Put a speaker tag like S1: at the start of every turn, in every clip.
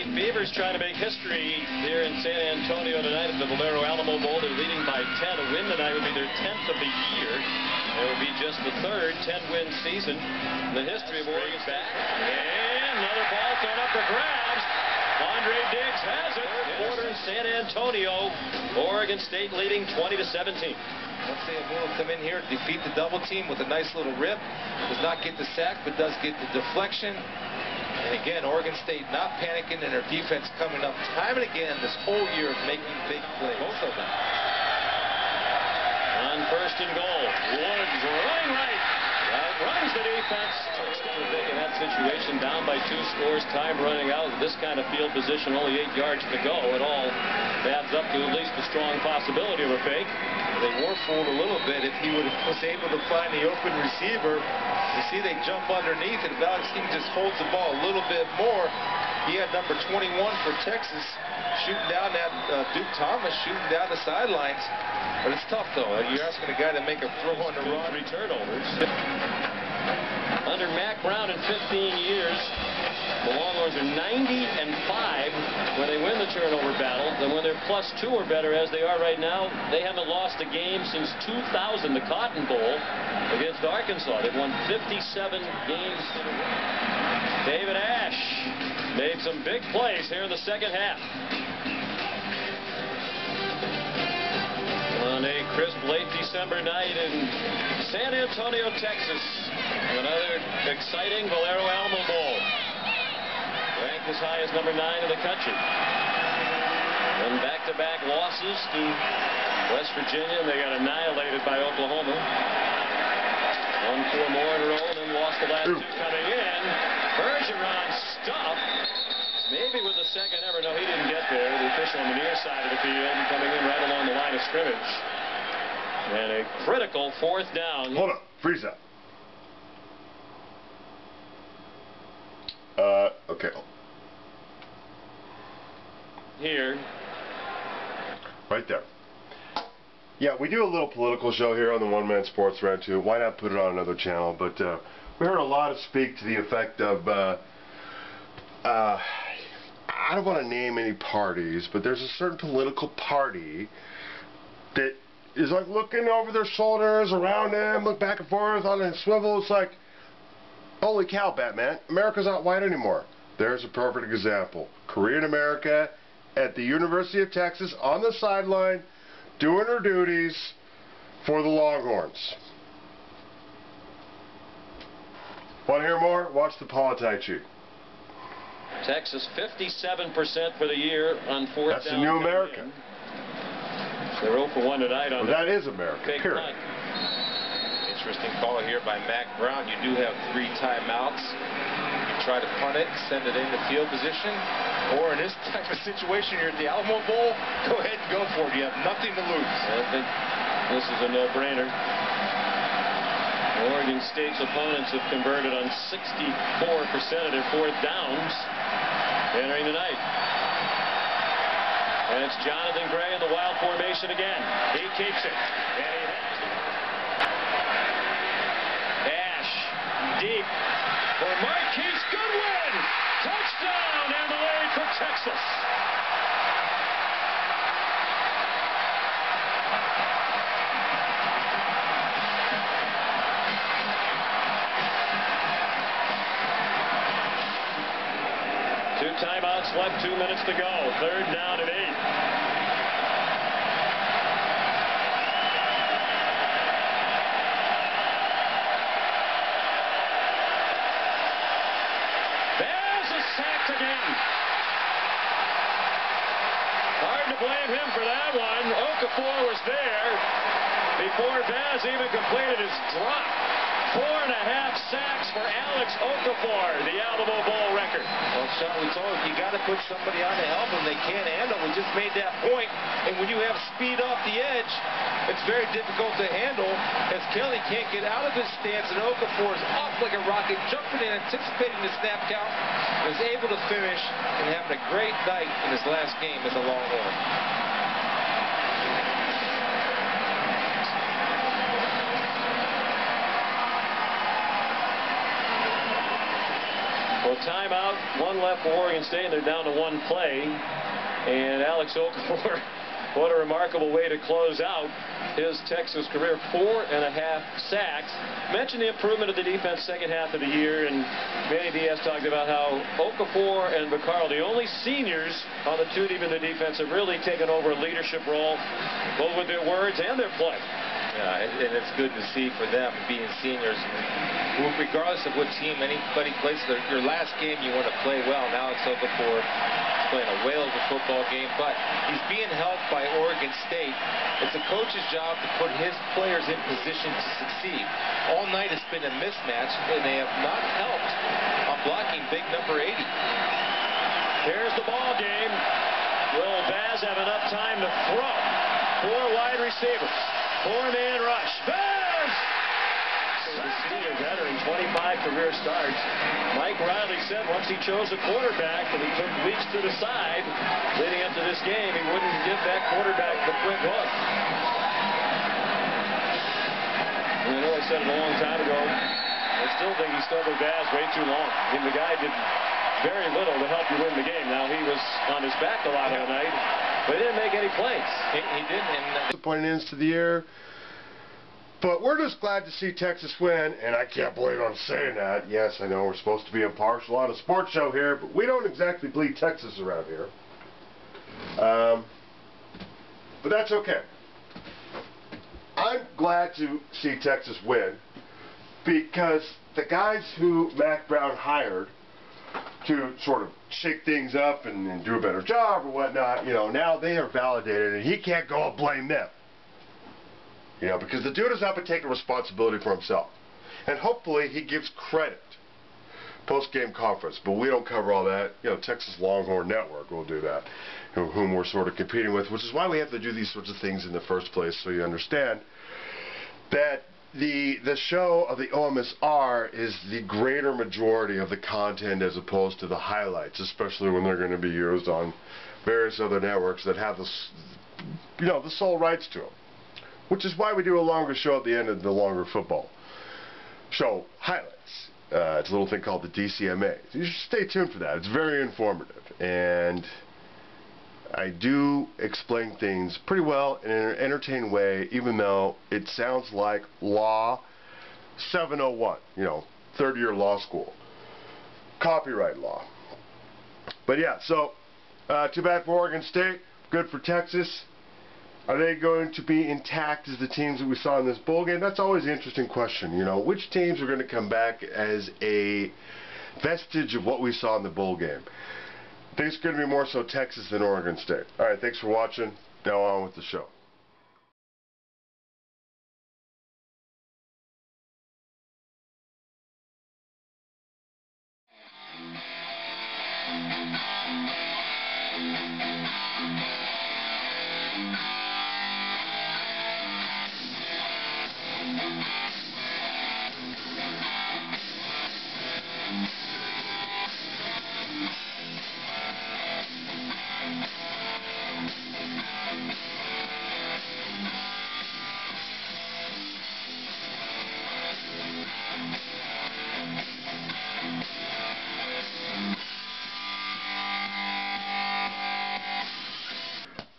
S1: The Beavers trying to make history here in San Antonio tonight at the Valero Alamo Bowl. They're leading by 10. A win tonight would be their 10th of the year. It would be just the third 10-win season in the history of Oregon's back. And another ball thrown up for grabs. Andre Diggs has it. Third quarter in San Antonio. Oregon State leading 20-17.
S2: Let's say Emil will come in here, defeat the double team with a nice little rip. Does not get the sack, but does get the deflection. And again, Oregon State not panicking, and their defense coming up time and again this whole year of making big plays.
S1: Both of them. On first and goal, Woods running right. Outruns the defense. Touchdown big in that situation. Down by 2 scores. Time running out. This kind of field position, only 8 yards to go. It all adds up to at least a strong possibility of a fake.
S2: They were fooled a little bit. If he was able to find the open receiver, you see they jump underneath, and if Alex King just holds the ball a little bit more, he had number 21 for Texas shooting down that Duke Thomas shooting down the sidelines. But it's tough, though. You're asking a guy to make a throw on the run.
S1: 3 turnovers. Under Mack Brown in 15 years, the Longhorns are 90-5 when they win the turnover battle. And when they're +2 or better, as they are right now, they haven't lost a game since 2000, the Cotton Bowl against Arkansas. They've won 57 games in a row. David Ash made some big plays here in the second half. On a crisp late December night in San Antonio, Texas, another exciting Valero Alamo Bowl. Ranked as high as number 9 in the country. And back-to-back losses to West Virginia, and they got annihilated by Oklahoma. Won 4 more in a row, and then lost the last 2 coming in. Bergeron stuffed. Maybe with the second ever. No, he didn't get there. The official on the near side of the field coming in right along the line of scrimmage. And a critical 4th down.
S3: Hold up. Freeze that. Okay.
S1: Here.
S3: Right there. Yeah, we do a little political show here on the One Man Sports Rant too. Why not put it on another channel? But we heard a lot of speak to the effect of I don't want to name any parties, but there's a certain political party that is like looking over their shoulders, around them, look back and forth on a swivel. It's like, holy cow, Batman, America's not white anymore. There's a perfect example. Korean America at the University of Texas on the sideline doing her duties for the Longhorns. Want to hear more? Watch the politics sheet.
S1: Texas 57% for the year on 4th down.
S3: That's the new America.
S1: They're 0 for 1 tonight on
S3: that is America, period.
S1: Punt.
S2: Interesting call here by Mack Brown. You do have 3 timeouts. You try to punt it, send it into field position, or in this type of situation, you're at the Alamo Bowl, go ahead and go for it. You have nothing to lose.
S1: I think this is a no-brainer. Oregon State's opponents have converted on 64% of their 4th downs entering the night. And it's Jonathan Gray in the wild formation again. He keeps it. And he has it. Ash deep for Marquee Goodwin. Touchdown, Emily for Texas. Timeouts left, 2 minutes to go. 3rd down and 8. There's a sack again. Hard to blame him for that one. Okafor was there before Vaz even completed his drop. 4.5 sacks for Alex Okafor, the Alamo Bowl record.
S2: Well, Sean, we told you got to put somebody on to help them. They can't handle. We just made that point. And when you have speed off the edge, it's very difficult to handle as Kelly can't get out of his stance, and Okafor is off like a rocket, jumping in, anticipating the snap count, and is able to finish and having a great night in his last game as a Longhorn.
S1: So timeout, one left for Oregon State, and they're down to one play. And Alex Okafor, what a remarkable way to close out his Texas career. 4.5 sacks. Mentioned the improvement of the defense second half of the year, and Manny Diaz talked about how Okafor and Vaccaro, the only seniors on the two deep in the defense, have really taken over a leadership role, both with their words and their play.
S2: Yeah, and it's good to see for them being seniors. Regardless of what team anybody plays, your last game you want to play well. Now it's Okafor playing a whale of a football game, but he's being helped by Oregon State. It's a coach's job to put his players in position to succeed. All night it's been a mismatch, and they have not helped on blocking big number 80.
S1: Here's the ball game. Will Vaz have enough time to throw? 4 wide receivers. 4-man rush. VERS! The senior veteran, 25 career starts. Mike Riley said once he chose a quarterback and he took weeks to decide leading up to this game, he wouldn't give that quarterback the quick hook. And I know I said it a long time ago. I still think he stuck with Vaz way too long. I mean, the guy did very little to help you win the game. Now, he was on his back a lot of the night, but he didn't make any plays.
S2: He didn't.
S3: Disappointing ends to the year. But we're just glad to see Texas win, and I can't believe I'm saying that. Yes, I know we're supposed to be impartial on a sports show here, but we don't exactly bleed Texas around here. But that's okay. I'm glad to see Texas win because the guys who Mack Brown hired to sort of shake things up and do a better job or whatnot, you know, now they are validated, and he can't go and blame them. You know, because the dude has not been taking responsibility for himself. And hopefully he gives credit post-game conference. But we don't cover all that. You know, Texas Longhorn Network will do that, whom we're sort of competing with, which is why we have to do these sorts of things in the first place, so you understand that the show of the OMSR is the greater majority of the content as opposed to the highlights, especially when they're going to be used on various other networks that have the sole rights to them. Which is why we do a longer show at the end of the longer football show highlights. It's a little thing called the DCMA. You should stay tuned for that. It's very informative. And I do explain things pretty well in an entertaining way, even though it sounds like Law 701, you know, third-year law school. Copyright law. But yeah, so too bad for Oregon State. Good for Texas. Are they going to be intact as the teams that we saw in this bowl game? That's always an interesting question. You know, which teams are going to come back as a vestige of what we saw in the bowl game? I think it's going to be more so Texas than Oregon State. All right, thanks for watching. Now on with the show.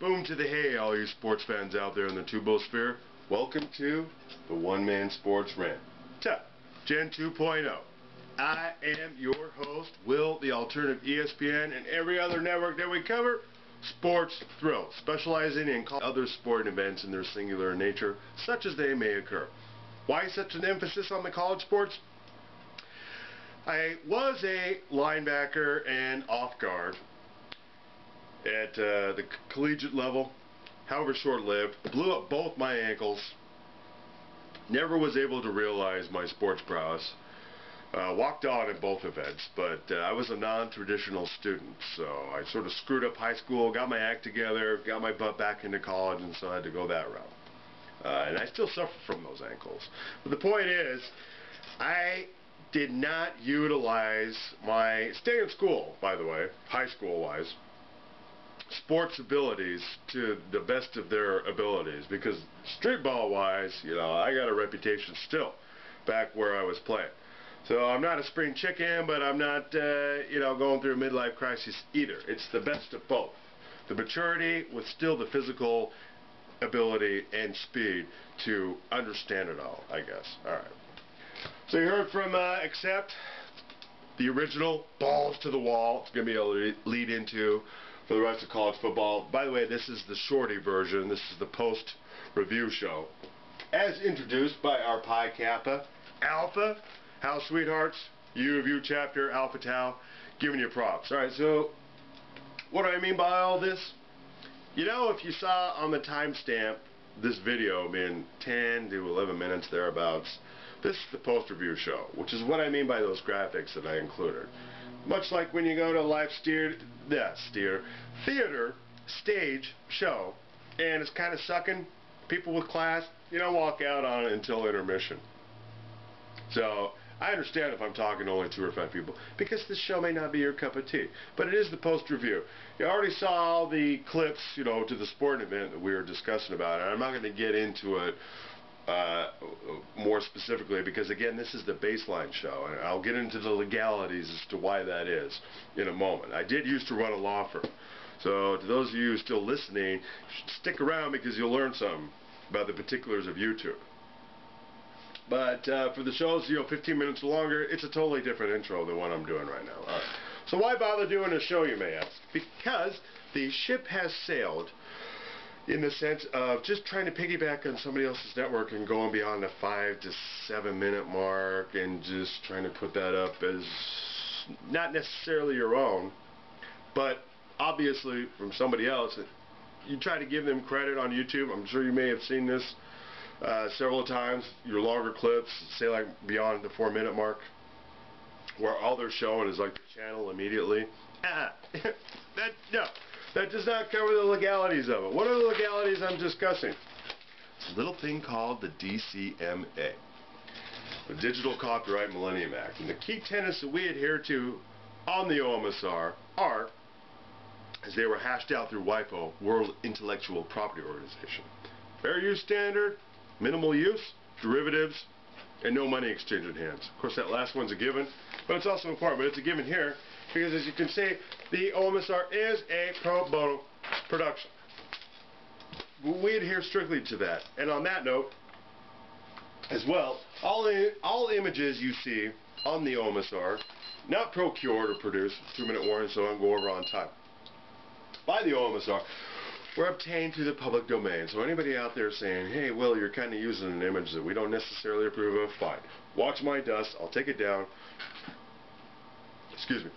S3: Boom to the hay, all you sports fans out there in the Tubosphere. Welcome to the One-Man Sports Rant. Gen 2.0. I am your host, Will, the alternative ESPN, and every other network that we cover, Sports Thrill, specializing in other sporting events in their singular nature, such as they may occur. Why such an emphasis on the college sports? I was a linebacker and off guard at the collegiate level, however short-lived, blew up both my ankles, never was able to realize my sports prowess, walked on in both events, but I was a non-traditional student, so I sort of screwed up high school, got my act together, got my butt back into college, and so I had to go that route. And I still suffer from those ankles. But the point is, I did not utilize my, stay in school, by the way, high school-wise, sports abilities to the best of their abilities, because street ball wise, you know, I got a reputation still back where I was playing. So I'm not a spring chicken, but I'm not, you know, going through a midlife crisis either. It's the best of both. The maturity with still the physical ability and speed to understand it all, I guess. All right. So you heard from Accept, the original balls to the wall. It's going to be able to lead into for the rest of college football. By the way, this is the shorty version. This is the post-review show. As introduced by our Pi Kappa Alpha, How Sweethearts, U of U chapter, Alpha Tau, giving you props. All right, so what do I mean by all this? You know, if you saw on the timestamp this video being 10 to 11 minutes thereabouts, this is the post-review show, which is what I mean by those graphics that I included. Much like when you go to a live theater stage show and it's kind of sucking, people with class, you don't walk out on it until intermission. So I understand if I'm talking to only 2 or 5 people, because this show may not be your cup of tea, but it is the post-review. You already saw all the clips, you know, to the sporting event that we were discussing about, and I'm not going to get into it more specifically, because again, this is the baseline show, and I'll get into the legalities as to why that is in a moment. I did used to run a law firm, so to those of you still listening, stick around because you'll learn something about the particulars of YouTube. But for the shows, you know, 15 minutes or longer, it's a totally different intro than what I'm doing right now. All right. So why bother doing a show, you may ask? Because the ship has sailed, in the sense of just trying to piggyback on somebody else's network and going beyond the 5 to 7 minute mark and just trying to put that up as not necessarily your own, but obviously from somebody else. You try to give them credit on YouTube. I'm sure you may have seen this several times, your longer clips, say like beyond the 4 minute mark, where all they're showing is like the channel immediately. That does not cover the legalities of it. What are the legalities I'm discussing? It's a little thing called the DCMA, the Digital Copyright Millennium Act. And the key tenets that we adhere to on the OMSR are, as they were hashed out through WIPO, World Intellectual Property Organization: fair use standard, minimal use, derivatives, and no money exchange in hands. Of course, that last one's a given, but it's also important. But it's a given here because, as you can see, the OMSR is a pro bono production. We adhere strictly to that. And on that note, as well, all images you see on the OMSR, not procured or produced, 2 minute warning, so I don't go over on time, by the OMSR, were obtained through the public domain. So anybody out there saying, hey, Will, you're kind of using an image that we don't necessarily approve of, fine. Watch my dust. I'll take it down. Excuse me.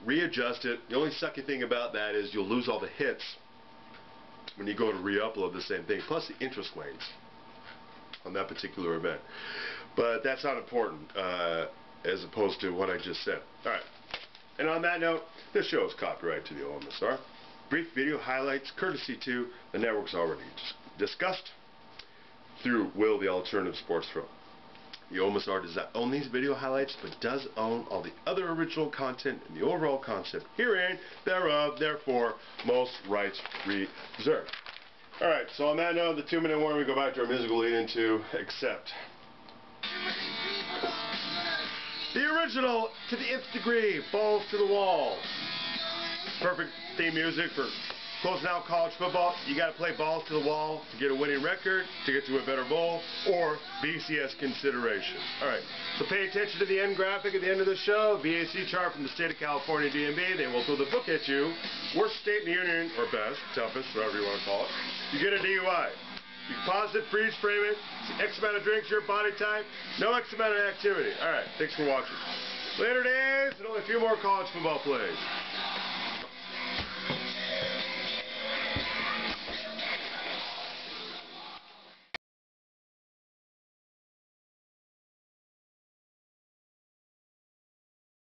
S3: Readjust it. The only sucky thing about that is you'll lose all the hits when you go to re-upload the same thing, plus the interest lanes on that particular event. But that's not important as opposed to what I just said. Alright. And on that note, this show is copyright to the OMSR. Brief video highlights courtesy to the networks already discussed through Will, the Alternative Sports Pro. The OMSR does not own these video highlights, but does own all the other original content and the overall concept herein, thereof, therefore, most rights reserved. Alright, so on that note, the 2 minute warning, we go back to our musical lead into Accept. The original, to the nth degree, balls to the wall. Perfect theme music for closing out college football. You got to play balls to the wall to get a winning record, to get to a better bowl, or BCS consideration. Alright, so pay attention to the end graphic at the end of the show. VAC chart from the state of California DMV. They will throw the book at you. Worst state in the union, or best, toughest, whatever you want to call it. You get a DUI. You can pause it, freeze frame it, see X amount of drinks, your body type, no X amount of activity. Alright, thanks for watching. Later days, and only a few more college football plays.